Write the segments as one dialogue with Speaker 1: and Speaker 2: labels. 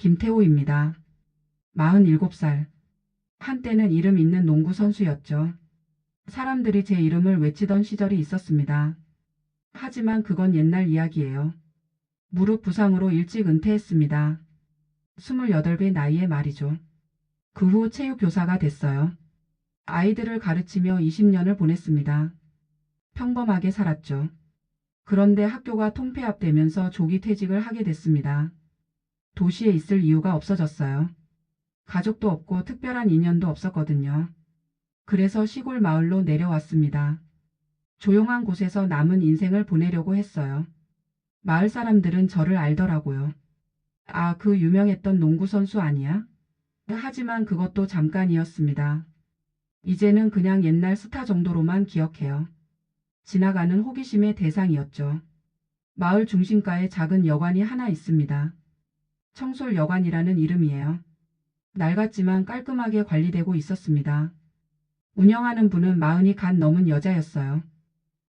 Speaker 1: 김태호입니다. 47살. 한때는 이름 있는 농구 선수였죠. 사람들이 제 이름을 외치던 시절이 있었습니다. 하지만 그건 옛날 이야기예요. 무릎 부상으로 일찍 은퇴했습니다. 28의 나이에 말이죠. 그 후 체육교사가 됐어요. 아이들을 가르치며 20년을 보냈습니다. 평범하게 살았죠. 그런데 학교가 통폐합되면서 조기 퇴직을 하게 됐습니다. 도시에 있을 이유가 없어졌어요. 가족도 없고 특별한 인연도 없었거든요. 그래서 시골 마을로 내려왔습니다. 조용한 곳에서 남은 인생을 보내려고 했어요. 마을 사람들은 저를 알더라고요. 아, 그 유명했던 농구 선수 아니야? 하지만 그것도 잠깐이었습니다. 이제는 그냥 옛날 스타 정도로만 기억해요. 지나가는 호기심의 대상이었죠. 마을 중심가에 작은 여관이 하나 있습니다. 청솔여관이라는 이름이에요. 낡았지만 깔끔하게 관리되고 있었습니다. 운영하는 분은 40이 간 넘은 여자였어요.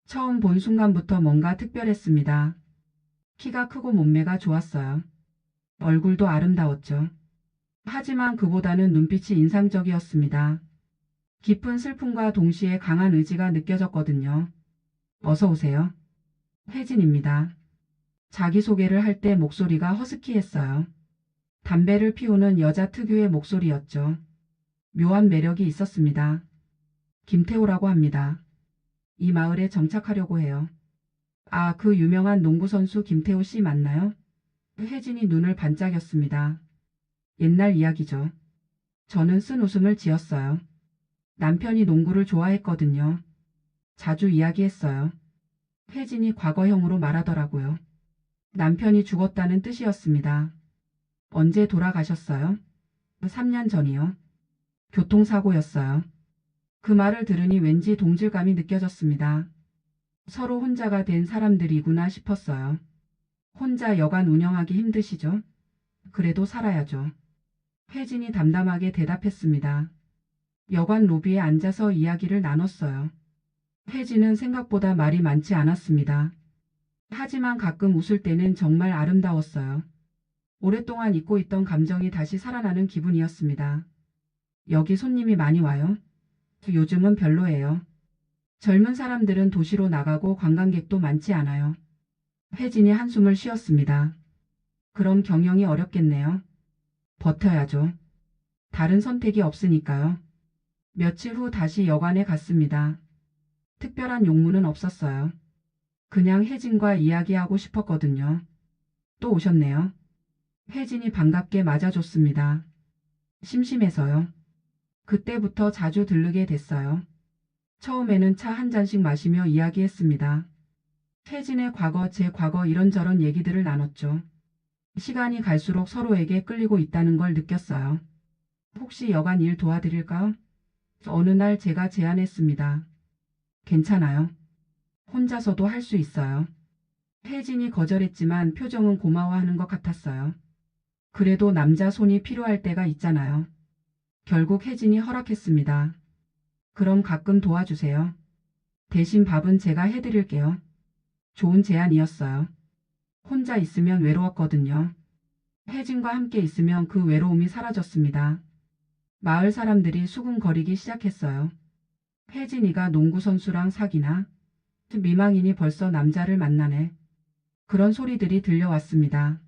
Speaker 1: 처음 본 순간부터 뭔가 특별했습니다. 키가 크고 몸매가 좋았어요. 얼굴도 아름다웠죠. 하지만 그보다는 눈빛이 인상적이었습니다. 깊은 슬픔과 동시에 강한 의지가 느껴졌거든요. 어서 오세요. 혜진입니다. 자기소개를 할 때 목소리가 허스키했어요. 담배를 피우는 여자 특유의 목소리였죠. 묘한 매력이 있었습니다. 김태호라고 합니다. 이 마을에 정착하려고 해요. 아, 그 유명한 농구선수 김태호 씨 맞나요? 혜진이 눈을 반짝였습니다. 옛날 이야기죠. 저는 쓴 웃음을 지었어요. 남편이 농구를 좋아했거든요. 자주 이야기했어요. 혜진이 과거형으로 말하더라고요. 남편이 죽었다는 뜻이었습니다. 언제 돌아가셨어요? 3년 전이요. 교통사고였어요. 그 말을 들으니 왠지 동질감이 느껴졌습니다. 서로 혼자가 된 사람들이구나 싶었어요. 혼자 여관 운영하기 힘드시죠? 그래도 살아야죠. 혜진이 담담하게 대답했습니다. 여관 로비에 앉아서 이야기를 나눴어요. 혜진은 생각보다 말이 많지 않았습니다. 하지만 가끔 웃을 때는 정말 아름다웠어요. 오랫동안 잊고 있던 감정이 다시 살아나는 기분이었습니다. 여기 손님이 많이 와요? 요즘은 별로예요. 젊은 사람들은 도시로 나가고 관광객도 많지 않아요. 혜진이 한숨을 쉬었습니다. 그럼 경영이 어렵겠네요. 버텨야죠. 다른 선택이 없으니까요. 며칠 후 다시 여관에 갔습니다. 특별한 용무는 없었어요. 그냥 혜진과 이야기하고 싶었거든요. 또 오셨네요. 혜진이 반갑게 맞아줬습니다. 심심해서요. 그때부터 자주 들르게 됐어요. 처음에는 차 한 잔씩 마시며 이야기했습니다. 혜진의 과거, 제 과거 이런저런 얘기들을 나눴죠. 시간이 갈수록 서로에게 끌리고 있다는 걸 느꼈어요. 혹시 여간 일 도와드릴까요? 어느 날 제가 제안했습니다. 괜찮아요. 혼자서도 할 수 있어요. 혜진이 거절했지만 표정은 고마워하는 것 같았어요. 그래도 남자 손이 필요할 때가 있잖아요. 결국 혜진이 허락했습니다. 그럼 가끔 도와주세요. 대신 밥은 제가 해드릴게요. 좋은 제안이었어요. 혼자 있으면 외로웠거든요. 혜진과 함께 있으면 그 외로움이 사라졌습니다. 마을 사람들이 수군거리기 시작했어요. 혜진이가 농구선수랑 사귀나? 미망인이 벌써 남자를 만나네. 그런 소리들이 들려왔습니다.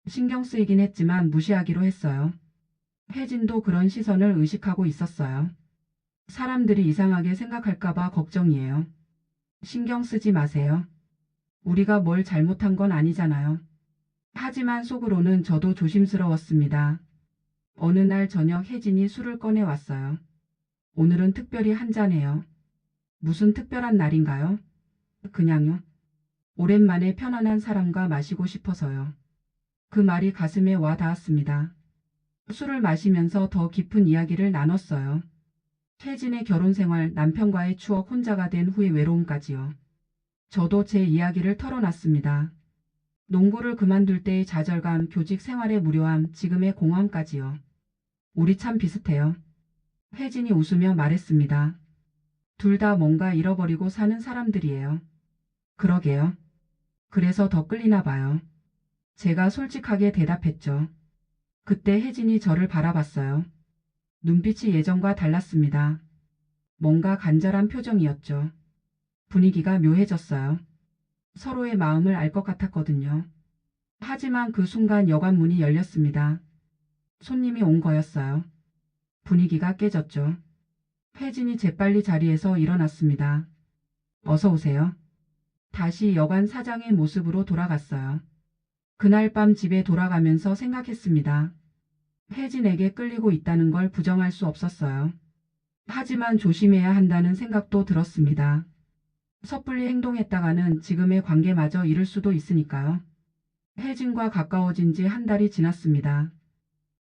Speaker 1: 신경 쓰이긴 했지만 무시하기로 했어요. 혜진도 그런 시선을 의식하고 있었어요. 사람들이 이상하게 생각할까봐 걱정이에요. 신경 쓰지 마세요. 우리가 뭘 잘못한 건 아니잖아요. 하지만 속으로는 저도 조심스러웠습니다. 어느 날 저녁 혜진이 술을 꺼내왔어요. 오늘은 특별히 한잔해요. 무슨 특별한 날인가요? 그냥요. 오랜만에 편안한 사람과 마시고 싶어서요. 그 말이 가슴에 와 닿았습니다. 술을 마시면서 더 깊은 이야기를 나눴어요. 혜진의 결혼 생활, 남편과의 추억, 혼자가 된 후의 외로움까지요. 저도 제 이야기를 털어놨습니다. 농구를 그만둘 때의 좌절감, 교직 생활의 무료함, 지금의 공허함까지요. 우리 참 비슷해요. 혜진이 웃으며 말했습니다. 둘 다 뭔가 잃어버리고 사는 사람들이에요. 그러게요. 그래서 더 끌리나 봐요. 제가 솔직하게 대답했죠. 그때 혜진이 저를 바라봤어요. 눈빛이 예전과 달랐습니다. 뭔가 간절한 표정이었죠. 분위기가 묘해졌어요. 서로의 마음을 알 것 같았거든요. 하지만 그 순간 여관 문이 열렸습니다. 손님이 온 거였어요. 분위기가 깨졌죠. 혜진이 재빨리 자리에서 일어났습니다. 어서 오세요. 다시 여관 사장의 모습으로 돌아갔어요. 그날 밤 집에 돌아가면서 생각했습니다. 혜진에게 끌리고 있다는 걸 부정할 수 없었어요. 하지만 조심해야 한다는 생각도 들었습니다. 섣불리 행동했다가는 지금의 관계마저 잃을 수도 있으니까요. 혜진과 가까워진 지 한 달이 지났습니다.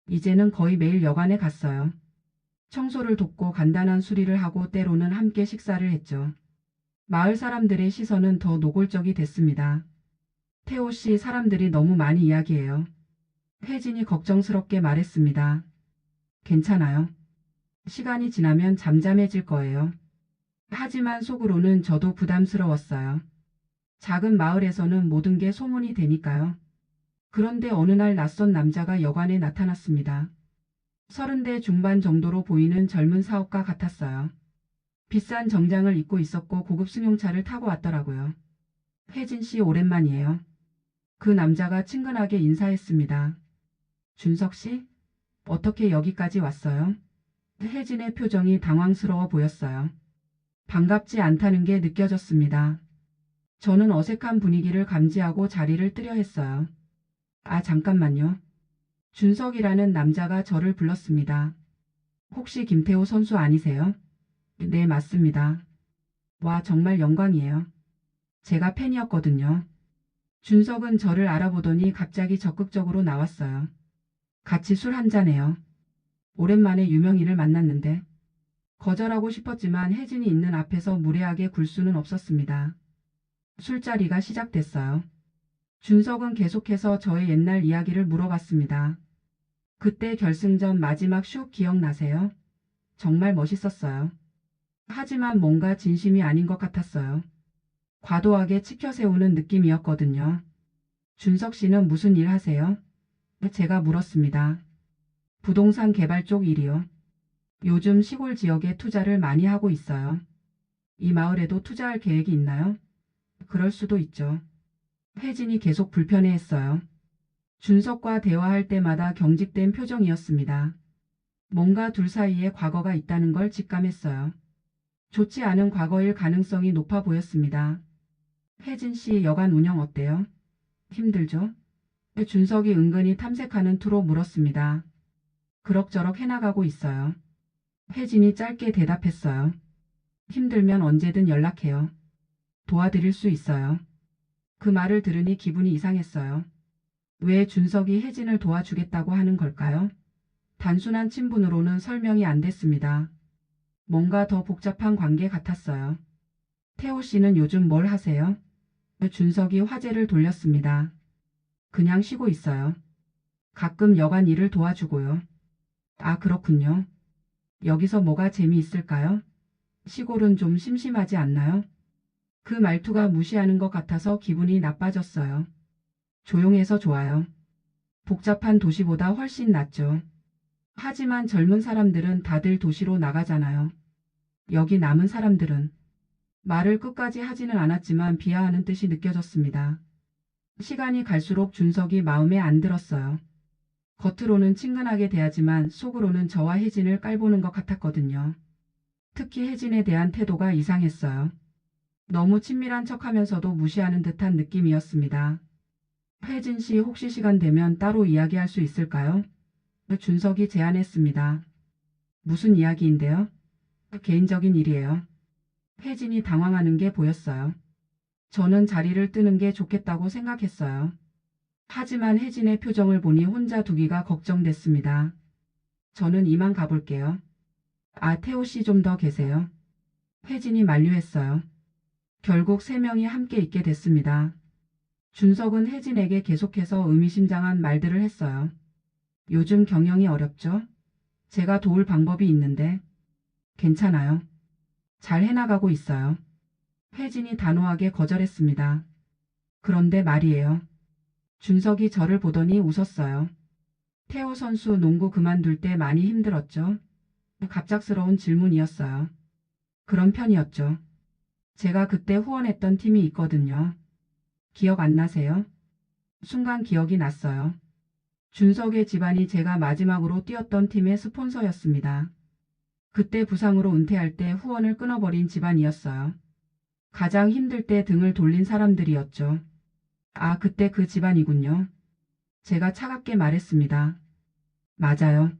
Speaker 1: 이제는 거의 매일 여관에 갔어요. 청소를 돕고 간단한 수리를 하고 때로는 함께 식사를 했죠. 마을 사람들의 시선은 더 노골적이 됐습니다. 태호 씨, 사람들이 너무 많이 이야기해요. 혜진이 걱정스럽게 말했습니다. 괜찮아요. 시간이 지나면 잠잠해질 거예요. 하지만 속으로는 저도 부담스러웠어요. 작은 마을에서는 모든 게 소문이 되니까요. 그런데 어느 날 낯선 남자가 여관에 나타났습니다. 30대 중반 정도로 보이는 젊은 사업가 같았어요. 비싼 정장을 입고 있었고 고급 승용차를 타고 왔더라고요. 혜진 씨, 오랜만이에요. 그 남자가 친근하게 인사했습니다. 준석 씨? 어떻게 여기까지 왔어요? 혜진의 표정이 당황스러워 보였어요. 반갑지 않다는 게 느껴졌습니다. 저는 어색한 분위기를 감지하고 자리를 뜨려 했어요. 아, 잠깐만요. 준석이라는 남자가 저를 불렀습니다. 혹시 김태호 선수 아니세요? 네, 맞습니다. 와, 정말 영광이에요. 제가 팬이었거든요. 준석은 저를 알아보더니 갑자기 적극적으로 나왔어요. 같이 술 한잔해요. 오랜만에 유명인을 만났는데. 거절하고 싶었지만 혜진이 있는 앞에서 무례하게 굴 수는 없었습니다. 술자리가 시작됐어요. 준석은 계속해서 저의 옛날 이야기를 물어봤습니다. 그때 결승전 마지막 슛 기억나세요? 정말 멋있었어요. 하지만 뭔가 진심이 아닌 것 같았어요. 과도하게 치켜세우는 느낌이었거든요. 준석 씨는 무슨 일 하세요? 제가 물었습니다. 부동산 개발 쪽 일이요. 요즘 시골 지역에 투자를 많이 하고 있어요. 이 마을에도 투자할 계획이 있나요? 그럴 수도 있죠. 혜진이 계속 불편해했어요. 준석과 대화할 때마다 경직된 표정이었습니다. 뭔가 둘 사이에 과거가 있다는 걸 직감했어요. 좋지 않은 과거일 가능성이 높아 보였습니다. 혜진 씨, 여관 운영 어때요? 힘들죠? 준석이 은근히 탐색하는 투로 물었습니다. 그럭저럭 해나가고 있어요. 혜진이 짧게 대답했어요. 힘들면 언제든 연락해요. 도와드릴 수 있어요. 그 말을 들으니 기분이 이상했어요. 왜 준석이 혜진을 도와주겠다고 하는 걸까요? 단순한 친분으로는 설명이 안 됐습니다. 뭔가 더 복잡한 관계 같았어요. 태호 씨는 요즘 뭘 하세요? 준석이 화제를 돌렸습니다. 그냥 쉬고 있어요. 가끔 여관 일을 도와주고요. 아, 그렇군요. 여기서 뭐가 재미있을까요? 시골은 좀 심심하지 않나요? 그 말투가 무시하는 것 같아서 기분이 나빠졌어요. 조용해서 좋아요. 복잡한 도시보다 훨씬 낫죠. 하지만 젊은 사람들은 다들 도시로 나가잖아요. 여기 남은 사람들은 말을 끝까지 하지는 않았지만 비하하는 뜻이 느껴졌습니다. 시간이 갈수록 준석이 마음에 안 들었어요. 겉으로는 친근하게 대하지만 속으로는 저와 혜진을 깔보는 것 같았거든요. 특히 혜진에 대한 태도가 이상했어요. 너무 친밀한 척하면서도 무시하는 듯한 느낌이었습니다. 혜진 씨, 혹시 시간 되면 따로 이야기할 수 있을까요? 준석이 제안했습니다. 무슨 이야기인데요? 개인적인 일이에요. 혜진이 당황하는 게 보였어요. 저는 자리를 뜨는 게 좋겠다고 생각했어요. 하지만 혜진의 표정을 보니 혼자 두기가 걱정됐습니다. 저는 이만 가볼게요. 아, 태호 씨 좀 더 계세요. 혜진이 만류했어요. 결국 3명이 함께 있게 됐습니다. 준석은 혜진에게 계속해서 의미심장한 말들을 했어요. 요즘 경영이 어렵죠? 제가 도울 방법이 있는데. 괜찮아요. 잘 해나가고 있어요. 혜진이 단호하게 거절했습니다. 그런데 말이에요. 준석이 저를 보더니 웃었어요. 태호 선수 농구 그만둘 때 많이 힘들었죠? 갑작스러운 질문이었어요. 그런 편이었죠. 제가 그때 후원했던 팀이 있거든요. 기억 안 나세요? 순간 기억이 났어요. 준석의 집안이 제가 마지막으로 뛰었던 팀의 스폰서였습니다. 그때 부상으로 은퇴할 때 후원을 끊어버린 집안이었어요. 가장 힘들 때 등을 돌린 사람들이었죠. 아, 그때 그 집안이군요. 제가 차갑게 말했습니다. 맞아요.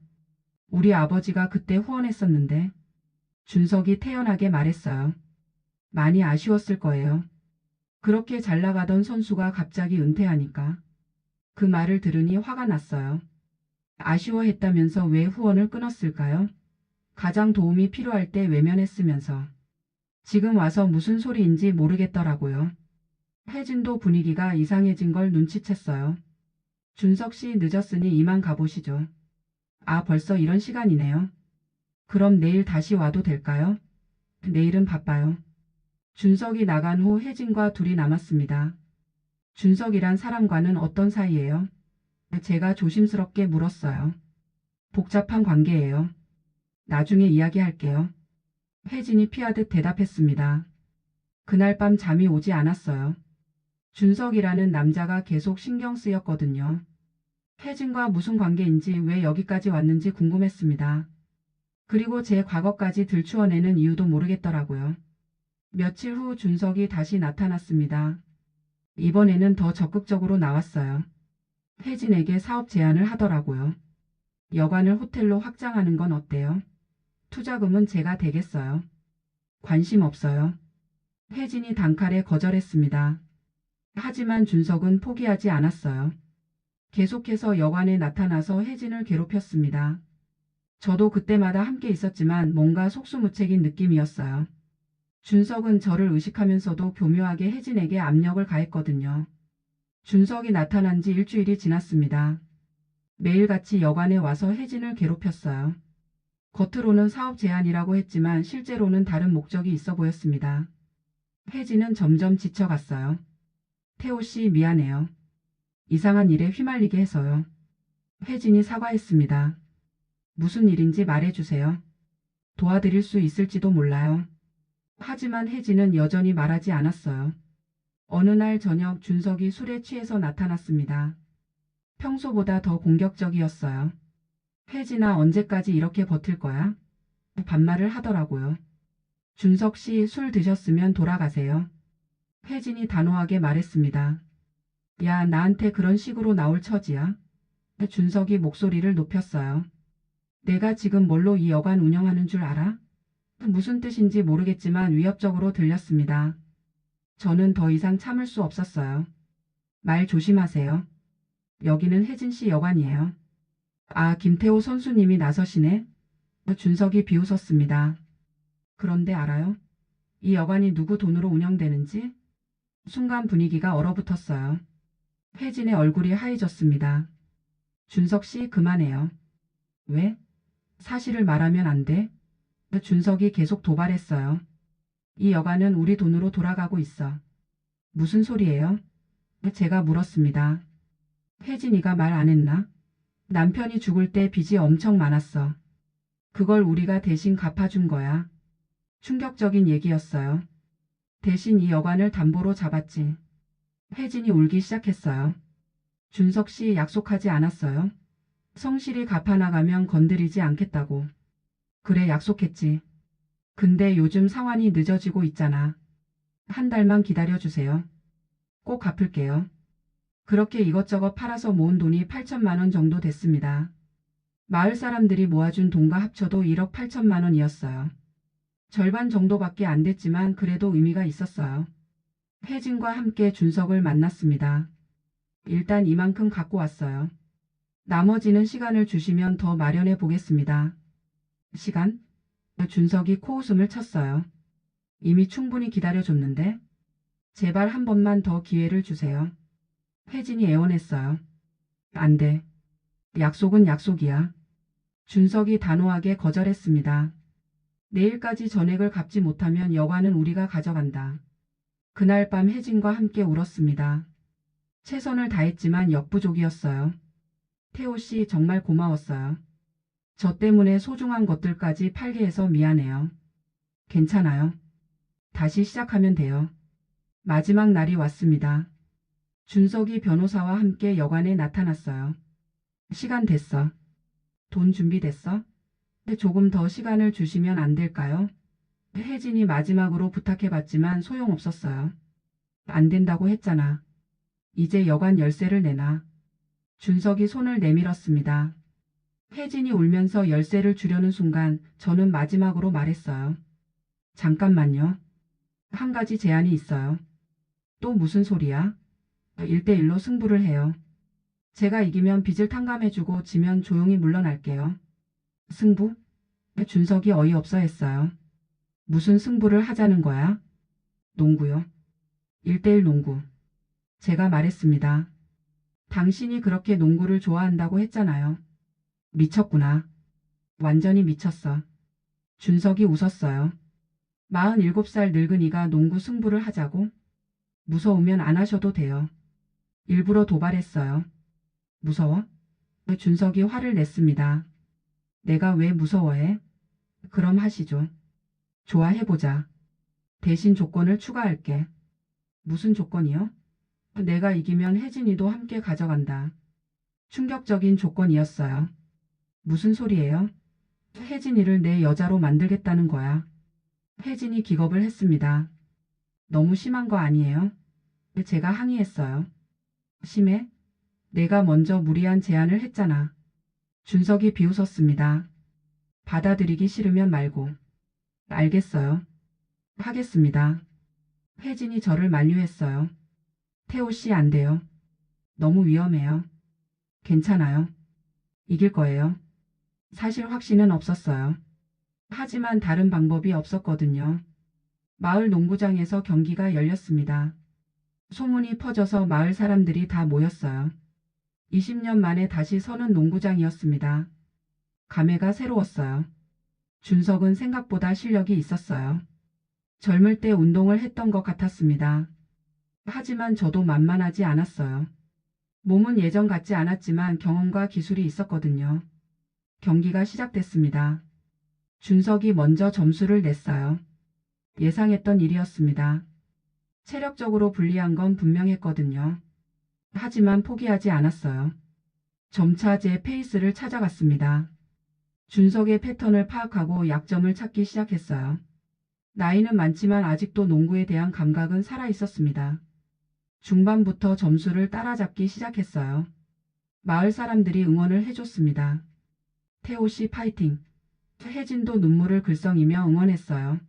Speaker 1: 우리 아버지가 그때 후원했었는데. 준석이 태연하게 말했어요. 많이 아쉬웠을 거예요. 그렇게 잘 나가던 선수가 갑자기 은퇴하니까. 그 말을 들으니 화가 났어요. 아쉬워했다면서 왜 후원을 끊었을까요? 가장 도움이 필요할 때 외면했으면서. 지금 와서 무슨 소리인지 모르겠더라고요. 혜진도 분위기가 이상해진 걸 눈치챘어요. 준석 씨 늦었으니 이만 가보시죠. 아, 벌써 이런 시간이네요. 그럼 내일 다시 와도 될까요? 내일은 바빠요. 준석이 나간 후 혜진과 둘이 남았습니다. 준석이란 사람과는 어떤 사이예요? 제가 조심스럽게 물었어요. 복잡한 관계예요. 나중에 이야기할게요. 혜진이 피하듯 대답했습니다. 그날 밤 잠이 오지 않았어요. 준석이라는 남자가 계속 신경 쓰였거든요. 혜진과 무슨 관계인지 왜 여기까지 왔는지 궁금했습니다. 그리고 제 과거까지 들추어내는 이유도 모르겠더라고요. 며칠 후 준석이 다시 나타났습니다. 이번에는 더 적극적으로 나왔어요. 혜진에게 사업 제안을 하더라고요. 여관을 호텔로 확장하는 건 어때요? 투자금은 제가 대겠어요. 관심 없어요. 혜진이 단칼에 거절했습니다. 하지만 준석은 포기하지 않았어요. 계속해서 여관에 나타나서 혜진을 괴롭혔습니다. 저도 그때마다 함께 있었지만 뭔가 속수무책인 느낌이었어요. 준석은 저를 의식하면서도 교묘하게 혜진에게 압력을 가했거든요. 준석이 나타난 지 일주일이 지났습니다. 매일같이 여관에 와서 혜진을 괴롭혔어요. 겉으로는 사업 제안이라고 했지만 실제로는 다른 목적이 있어 보였습니다. 혜진은 점점 지쳐갔어요. 태호 씨 미안해요. 이상한 일에 휘말리게 해서요. 혜진이 사과했습니다. 무슨 일인지 말해주세요. 도와드릴 수 있을지도 몰라요. 하지만 혜진은 여전히 말하지 않았어요. 어느 날 저녁 준석이 술에 취해서 나타났습니다. 평소보다 더 공격적이었어요. 혜진아 언제까지 이렇게 버틸 거야? 반말을 하더라고요. 준석 씨 술 드셨으면 돌아가세요. 혜진이 단호하게 말했습니다. 야, 나한테 그런 식으로 나올 처지야? 준석이 목소리를 높였어요. 내가 지금 뭘로 이 여관 운영하는 줄 알아? 무슨 뜻인지 모르겠지만 위협적으로 들렸습니다. 저는 더 이상 참을 수 없었어요. 말 조심하세요. 여기는 혜진 씨 여관이에요. 아, 김태호 선수님이 나서시네? 준석이 비웃었습니다. 그런데 알아요? 이 여관이 누구 돈으로 운영되는지? 순간 분위기가 얼어붙었어요. 혜진의 얼굴이 하얘졌습니다. 준석 씨 그만해요. 왜? 사실을 말하면 안 돼? 준석이 계속 도발했어요. 이 여관은 우리 돈으로 돌아가고 있어. 무슨 소리예요? 제가 물었습니다. 혜진이가 말 안 했나? 남편이 죽을 때 빚이 엄청 많았어. 그걸 우리가 대신 갚아준 거야. 충격적인 얘기였어요. 대신 이 여관을 담보로 잡았지. 혜진이 울기 시작했어요. 준석 씨 약속하지 않았어요? 성실히 갚아나가면 건드리지 않겠다고. 그래 약속했지. 근데 요즘 상환이 늦어지고 있잖아. 한 달만 기다려주세요. 꼭 갚을게요. 그렇게 이것저것 팔아서 모은 돈이 8천만 원 정도 됐습니다. 마을 사람들이 모아준 돈과 합쳐도 1억 8천만 원이었어요. 절반 정도밖에 안 됐지만 그래도 의미가 있었어요. 혜진과 함께 준석을 만났습니다. 일단 이만큼 갖고 왔어요. 나머지는 시간을 주시면 더 마련해 보겠습니다. 시간? 준석이 코웃음을 쳤어요. 이미 충분히 기다려줬는데? 제발 한 번만 더 기회를 주세요. 혜진이 애원했어요. 안 돼. 약속은 약속이야. 준석이 단호하게 거절했습니다. 내일까지 전액을 갚지 못하면 여관은 우리가 가져간다. 그날 밤 혜진과 함께 울었습니다. 최선을 다했지만 역부족이었어요. 태호 씨 정말 고마웠어요. 저 때문에 소중한 것들까지 팔게 해서 미안해요. 괜찮아요. 다시 시작하면 돼요. 마지막 날이 왔습니다. 준석이 변호사와 함께 여관에 나타났어요. 시간 됐어. 돈 준비됐어? 조금 더 시간을 주시면 안 될까요? 혜진이 마지막으로 부탁해봤지만 소용없었어요. 안 된다고 했잖아. 이제 여관 열쇠를 내놔. 준석이 손을 내밀었습니다. 혜진이 울면서 열쇠를 주려는 순간 저는 마지막으로 말했어요. 잠깐만요. 한 가지 제안이 있어요. 또 무슨 소리야? 1대1로 승부를 해요. 제가 이기면 빚을 탕감해주고 지면 조용히 물러날게요. 승부? 준석이 어이없어 했어요. 무슨 승부를 하자는 거야? 농구요. 1대1 농구. 제가 말했습니다. 당신이 그렇게 농구를 좋아한다고 했잖아요. 미쳤구나. 완전히 미쳤어. 준석이 웃었어요. 47살 늙은이가 농구 승부를 하자고? 무서우면 안 하셔도 돼요. 일부러 도발했어요. 무서워? 준석이 화를 냈습니다. 내가 왜 무서워해? 그럼 하시죠. 좋아해보자. 대신 조건을 추가할게. 무슨 조건이요? 내가 이기면 혜진이도 함께 가져간다. 충격적인 조건이었어요. 무슨 소리예요? 혜진이를 내 여자로 만들겠다는 거야. 혜진이 기겁을 했습니다. 너무 심한 거 아니에요? 제가 항의했어요. 심해? 내가 먼저 무리한 제안을 했잖아. 준석이 비웃었습니다. 받아들이기 싫으면 말고. 알겠어요. 하겠습니다. 혜진이 저를 만류했어요. 태호 씨 안 돼요. 너무 위험해요. 괜찮아요. 이길 거예요. 사실 확신은 없었어요. 하지만 다른 방법이 없었거든요. 마을 농구장에서 경기가 열렸습니다. 소문이 퍼져서 마을 사람들이 다 모였어요. 20년 만에 다시 서는 농구장이었습니다. 감회가 새로웠어요. 준석은 생각보다 실력이 있었어요. 젊을 때 운동을 했던 것 같았습니다. 하지만 저도 만만하지 않았어요. 몸은 예전 같지 않았지만 경험과 기술이 있었거든요. 경기가 시작됐습니다. 준석이 먼저 점수를 냈어요. 예상했던 일이었습니다. 체력적으로 불리한 건 분명했거든요. 하지만 포기하지 않았어요. 점차 제 페이스를 찾아갔습니다. 준석의 패턴을 파악하고 약점을 찾기 시작했어요. 나이는 많지만 아직도 농구에 대한 감각은 살아있었습니다. 중반부터 점수를 따라잡기 시작했어요. 마을 사람들이 응원을 해줬습니다. 태호 씨 파이팅! 혜진도 눈물을 글썽이며 응원했어요.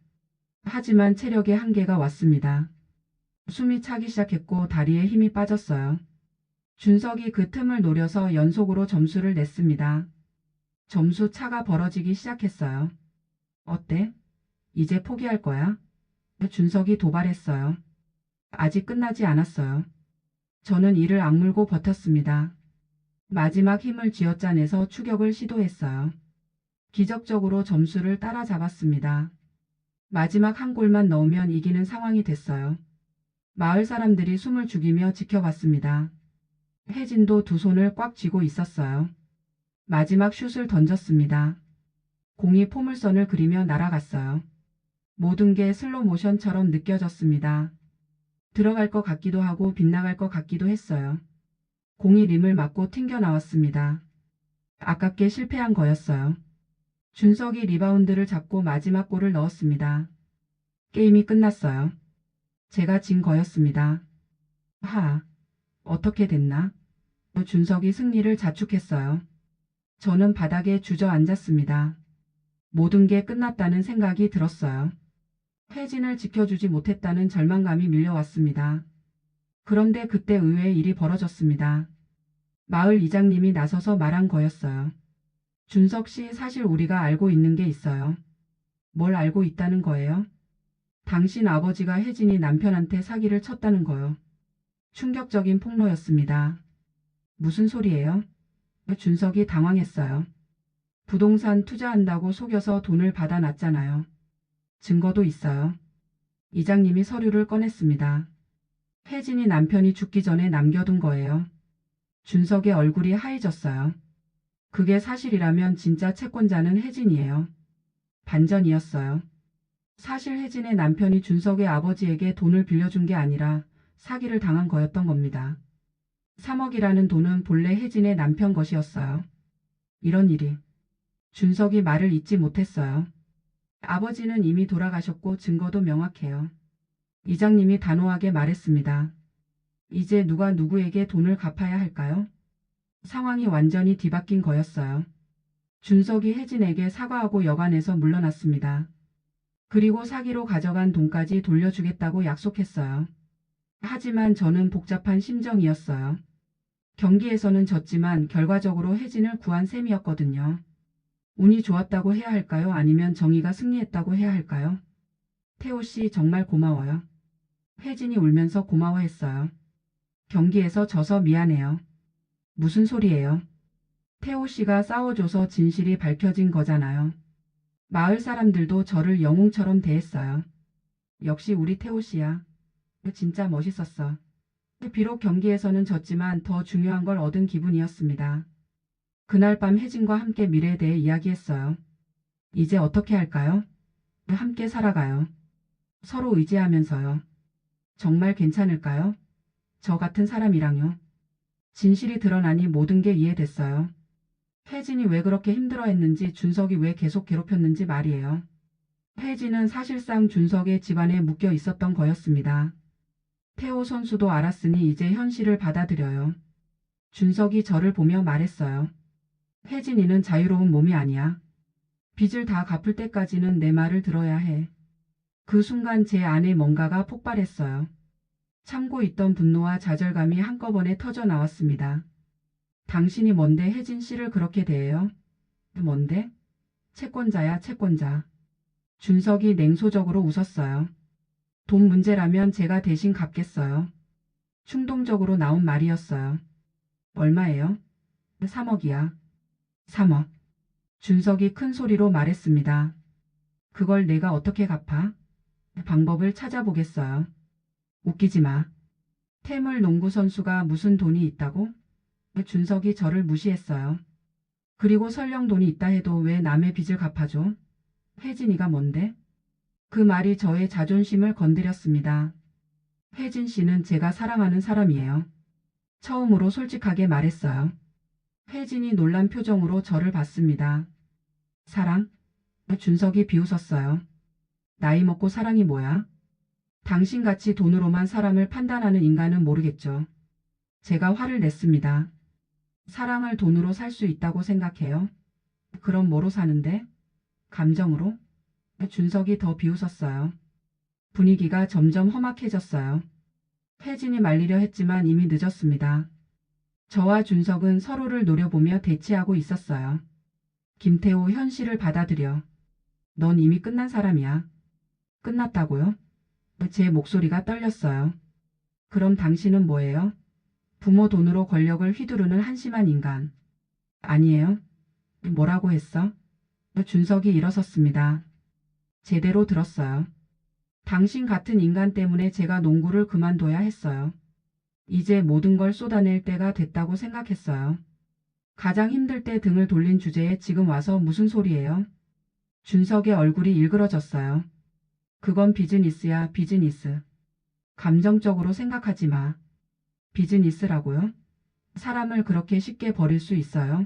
Speaker 1: 하지만 체력의 한계가 왔습니다. 숨이 차기 시작했고 다리에 힘이 빠졌어요. 준석이 그 틈을 노려서 연속으로 점수를 냈습니다. 점수 차가 벌어지기 시작했어요. 어때? 이제 포기할 거야? 준석이 도발했어요. 아직 끝나지 않았어요. 저는 이를 악물고 버텼습니다. 마지막 힘을 쥐어짜내서 추격을 시도했어요. 기적적으로 점수를 따라잡았습니다. 마지막 한 골만 넣으면 이기는 상황이 됐어요. 마을 사람들이 숨을 죽이며 지켜봤습니다. 혜진도 두 손을 꽉 쥐고 있었어요. 마지막 슛을 던졌습니다. 공이 포물선을 그리며 날아갔어요. 모든 게 슬로 모션처럼 느껴졌습니다. 들어갈 것 같기도 하고 빗나갈 것 같기도 했어요. 공이 림을 맞고 튕겨 나왔습니다. 아깝게 실패한 거였어요. 준석이 리바운드를 잡고 마지막 골을 넣었습니다. 게임이 끝났어요. 제가 진 거였습니다. 어떻게 됐나? 준석이 승리를 자축했어요. 저는 바닥에 주저앉았습니다. 모든 게 끝났다는 생각이 들었어요. 혜진을 지켜주지 못했다는 절망감이 밀려왔습니다. 그런데 그때 의외의 일이 벌어졌습니다. 마을 이장님이 나서서 말한 거였어요. 준석 씨, 사실 우리가 알고 있는 게 있어요. 뭘 알고 있다는 거예요? 당신 아버지가 혜진이 남편한테 사기를 쳤다는 거요. 충격적인 폭로였습니다. 무슨 소리예요? 준석이 당황했어요. 부동산 투자한다고 속여서 돈을 받아놨잖아요. 증거도 있어요. 이장님이 서류를 꺼냈습니다. 혜진이 남편이 죽기 전에 남겨둔 거예요. 준석의 얼굴이 하얘졌어요. 그게 사실이라면 진짜 채권자는 혜진이에요. 반전이었어요. 사실 혜진의 남편이 준석의 아버지에게 돈을 빌려준 게 아니라 사기를 당한 거였던 겁니다. 3억이라는 돈은 본래 혜진의 남편 것이었어요. 이런 일이. 준석이 말을 잇지 못했어요. 아버지는 이미 돌아가셨고 증거도 명확해요. 이장님이 단호하게 말했습니다. 이제 누가 누구에게 돈을 갚아야 할까요? 상황이 완전히 뒤바뀐 거였어요. 준석이 혜진에게 사과하고 여관에서 물러났습니다. 그리고 사기로 가져간 돈까지 돌려주겠다고 약속했어요. 하지만 저는 복잡한 심정이었어요. 경기에서는 졌지만 결과적으로 혜진을 구한 셈이었거든요. 운이 좋았다고 해야 할까요? 아니면 정의가 승리했다고 해야 할까요? 태호 씨 정말 고마워요. 혜진이 울면서 고마워했어요. 경기에서 져서 미안해요. 무슨 소리예요? 태호 씨가 싸워줘서 진실이 밝혀진 거잖아요. 마을 사람들도 저를 영웅처럼 대했어요. 역시 우리 태호 씨야. 진짜 멋있었어. 비록 경기에서는 졌지만 더 중요한 걸 얻은 기분이었습니다. 그날 밤 혜진과 함께 미래에 대해 이야기했어요. 이제 어떻게 할까요? 함께 살아가요. 서로 의지하면서요. 정말 괜찮을까요? 저 같은 사람이랑요. 진실이 드러나니 모든 게 이해됐어요. 혜진이 왜 그렇게 힘들어했는지, 준석이 왜 계속 괴롭혔는지 말이에요. 혜진은 사실상 준석의 집안에 묶여 있었던 거였습니다. 태호 선수도 알았으니 이제 현실을 받아들여요. 준석이 저를 보며 말했어요. 혜진이는 자유로운 몸이 아니야. 빚을 다 갚을 때까지는 내 말을 들어야 해. 그 순간 제 안에 뭔가가 폭발했어요. 참고 있던 분노와 좌절감이 한꺼번에 터져 나왔습니다. 당신이 뭔데 혜진 씨를 그렇게 대해요? 뭔데? 채권자야, 채권자. 준석이 냉소적으로 웃었어요. 돈 문제라면 제가 대신 갚겠어요. 충동적으로 나온 말이었어요. 얼마예요? 3억이야. 3억. 준석이 큰 소리로 말했습니다. 그걸 내가 어떻게 갚아? 방법을 찾아보겠어요. 웃기지 마. 태물 농구 선수가 무슨 돈이 있다고? 준석이 저를 무시했어요. 그리고 설령 돈이 있다 해도 왜 남의 빚을 갚아줘? 혜진이가 뭔데? 그 말이 저의 자존심을 건드렸습니다. 혜진 씨는 제가 사랑하는 사람이에요. 처음으로 솔직하게 말했어요. 혜진이 놀란 표정으로 저를 봤습니다. 사랑? 준석이 비웃었어요. 나이 먹고 사랑이 뭐야? 당신같이 돈으로만 사람을 판단하는 인간은 모르겠죠. 제가 화를 냈습니다. 사랑을 돈으로 살 수 있다고 생각해요? 그럼 뭐로 사는데? 감정으로? 준석이 더 비웃었어요. 분위기가 점점 험악해졌어요. 혜진이 말리려 했지만 이미 늦었습니다. 저와 준석은 서로를 노려보며 대치하고 있었어요. 김태호, 현실을 받아들여. 넌 이미 끝난 사람이야. 끝났다고요? 제 목소리가 떨렸어요. 그럼 당신은 뭐예요? 부모 돈으로 권력을 휘두르는 한심한 인간. 아니에요. 뭐라고 했어? 준석이 일어섰습니다. 제대로 들었어요. 당신 같은 인간 때문에 제가 농구를 그만둬야 했어요. 이제 모든 걸 쏟아낼 때가 됐다고 생각했어요. 가장 힘들 때 등을 돌린 주제에 지금 와서 무슨 소리예요? 준석의 얼굴이 일그러졌어요. 그건 비즈니스야, 비즈니스. 감정적으로 생각하지 마. 비즈니스라고요? 사람을 그렇게 쉽게 버릴 수 있어요?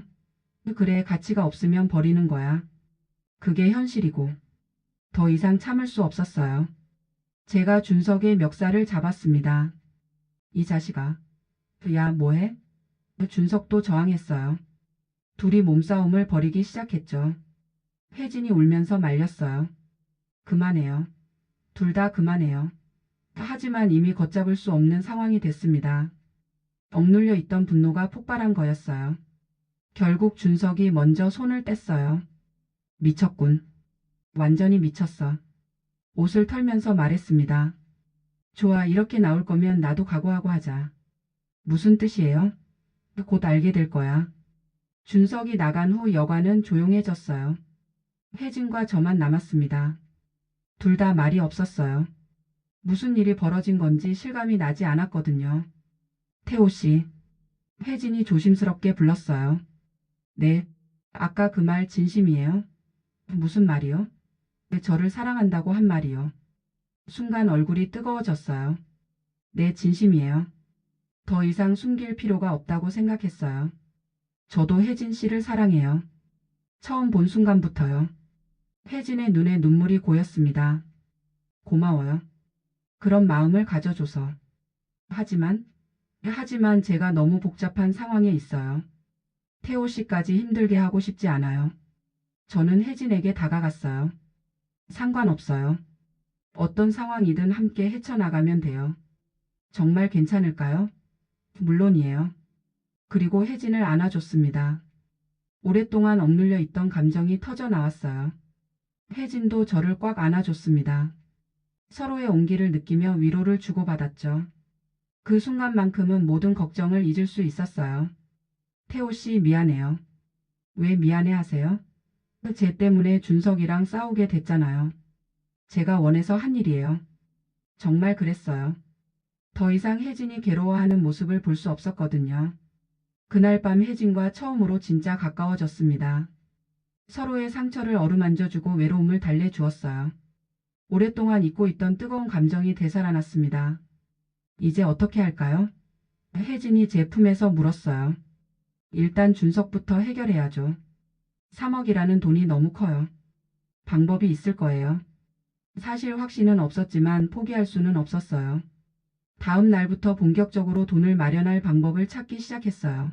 Speaker 1: 그래, 가치가 없으면 버리는 거야. 그게 현실이고. 더 이상 참을 수 없었어요. 제가 준석의 멱살을 잡았습니다. 이 자식아. 야, 뭐해? 준석도 저항했어요. 둘이 몸싸움을 벌이기 시작했죠. 혜진이 울면서 말렸어요. 그만해요. 둘 다 그만해요. 하지만 이미 걷잡을 수 없는 상황이 됐습니다. 억눌려 있던 분노가 폭발한 거였어요. 결국 준석이 먼저 손을 뗐어요. 미쳤군. 완전히 미쳤어. 옷을 털면서 말했습니다. 좋아, 이렇게 나올 거면 나도 각오하고 하자. 무슨 뜻이에요? 곧 알게 될 거야. 준석이 나간 후 여관은 조용해졌어요. 혜진과 저만 남았습니다. 둘 다 말이 없었어요. 무슨 일이 벌어진 건지 실감이 나지 않았거든요. 태호 씨. 혜진이 조심스럽게 불렀어요. 네, 아까 그 말 진심이에요? 무슨 말이요? 저를 사랑한다고 한 말이요. 순간 얼굴이 뜨거워졌어요. 네, 진심이에요. 더 이상 숨길 필요가 없다고 생각했어요. 저도 혜진 씨를 사랑해요. 처음 본 순간부터요. 혜진의 눈에 눈물이 고였습니다. 고마워요. 그런 마음을 가져줘서. 하지만 제가 너무 복잡한 상황에 있어요. 태호 씨까지 힘들게 하고 싶지 않아요. 저는 혜진에게 다가갔어요. 상관없어요. 어떤 상황이든 함께 헤쳐나가면 돼요. 정말 괜찮을까요? 물론이에요. 그리고 혜진을 안아줬습니다. 오랫동안 억눌려 있던 감정이 터져 나왔어요. 혜진도 저를 꽉 안아줬습니다. 서로의 온기를 느끼며 위로를 주고받았죠. 그 순간만큼은 모든 걱정을 잊을 수 있었어요. 태호 씨 미안해요. 왜 미안해 하세요? 쟤 때문에 준석이랑 싸우게 됐잖아요. 제가 원해서 한 일이에요. 정말 그랬어요. 더 이상 혜진이 괴로워하는 모습을 볼 수 없었거든요. 그날 밤 혜진과 처음으로 진짜 가까워졌습니다. 서로의 상처를 어루만져주고 외로움을 달래주었어요. 오랫동안 잊고 있던 뜨거운 감정이 되살아났습니다. 이제 어떻게 할까요? 혜진이 제 품에서 물었어요. 일단 준석부터 해결해야죠. 3억이라는 돈이 너무 커요. 방법이 있을 거예요. 사실 확신은 없었지만 포기할 수는 없었어요. 다음 날부터 본격적으로 돈을 마련할 방법을 찾기 시작했어요.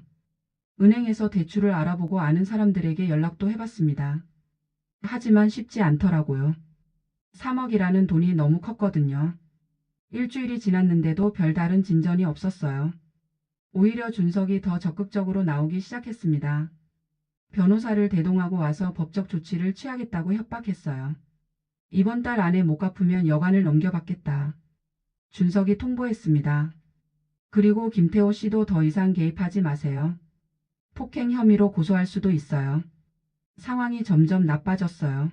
Speaker 1: 은행에서 대출을 알아보고 아는 사람들에게 연락도 해봤습니다. 하지만 쉽지 않더라고요. 3억이라는 돈이 너무 컸거든요. 일주일이 지났는데도 별다른 진전이 없었어요. 오히려 준석이 더 적극적으로 나오기 시작했습니다. 변호사를 대동하고 와서 법적 조치를 취하겠다고 협박했어요. 이번 달 안에 못 갚으면 여관을 넘겨받겠다. 준석이 통보했습니다. 그리고 김태호 씨도 더 이상 개입하지 마세요. 폭행 혐의로 고소할 수도 있어요. 상황이 점점 나빠졌어요.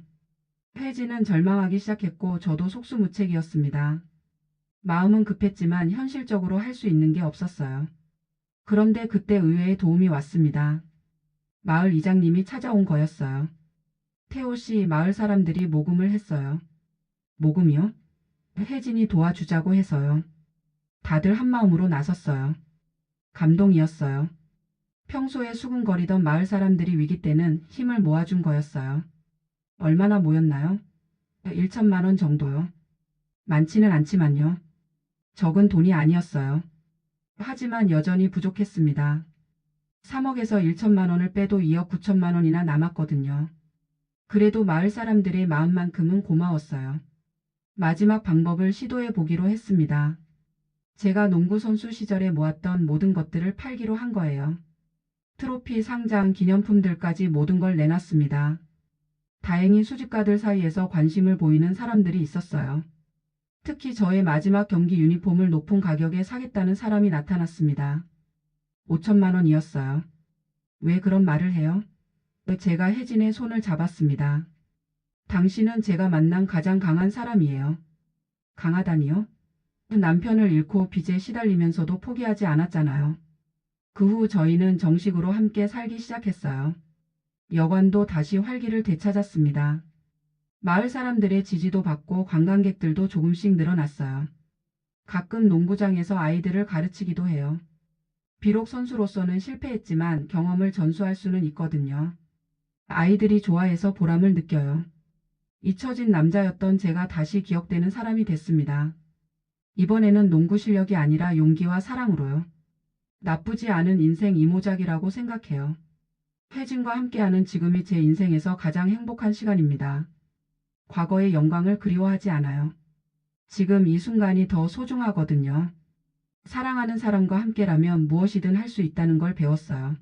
Speaker 1: 혜진은 절망하기 시작했고 저도 속수무책이었습니다. 마음은 급했지만 현실적으로 할 수 있는 게 없었어요. 그런데 그때 의외의 도움이 왔습니다. 마을 이장님이 찾아온 거였어요. 태호 씨 마을 사람들이 모금을 했어요. 모금이요? 혜진이 도와주자고 해서요. 다들 한마음으로 나섰어요. 감동이었어요. 평소에 수군거리던 마을 사람들이 위기 때는 힘을 모아준 거였어요. 얼마나 모였나요? 1천만 원 정도요. 많지는 않지만요. 적은 돈이 아니었어요. 하지만 여전히 부족했습니다. 3억에서 1천만 원을 빼도 2억 9천만 원이나 남았거든요. 그래도 마을 사람들의 마음만큼은 고마웠어요. 마지막 방법을 시도해 보기로 했습니다. 제가 농구 선수 시절에 모았던 모든 것들을 팔기로 한 거예요. 트로피, 상장, 기념품들까지 모든 걸 내놨습니다. 다행히 수집가들 사이에서 관심을 보이는 사람들이 있었어요. 특히 저의 마지막 경기 유니폼을 높은 가격에 사겠다는 사람이 나타났습니다. 5천만 원이었어요. 왜 그런 말을 해요? 제가 혜진의 손을 잡았습니다. 당신은 제가 만난 가장 강한 사람이에요. 강하다니요? 남편을 잃고 빚에 시달리면서도 포기하지 않았잖아요. 그 후 저희는 정식으로 함께 살기 시작했어요. 여관도 다시 활기를 되찾았습니다. 마을 사람들의 지지도 받고 관광객들도 조금씩 늘어났어요. 가끔 농구장에서 아이들을 가르치기도 해요. 비록 선수로서는 실패했지만 경험을 전수할 수는 있거든요. 아이들이 좋아해서 보람을 느껴요. 잊혀진 남자였던 제가 다시 기억되는 사람이 됐습니다. 이번에는 농구 실력이 아니라 용기와 사랑으로요. 나쁘지 않은 인생 이모작이라고 생각해요. 혜진과 함께하는 지금이 제 인생에서 가장 행복한 시간입니다. 과거의 영광을 그리워하지 않아요. 지금 이 순간이 더 소중하거든요. 사랑하는 사람과 함께라면 무엇이든 할 수 있다는 걸 배웠어요.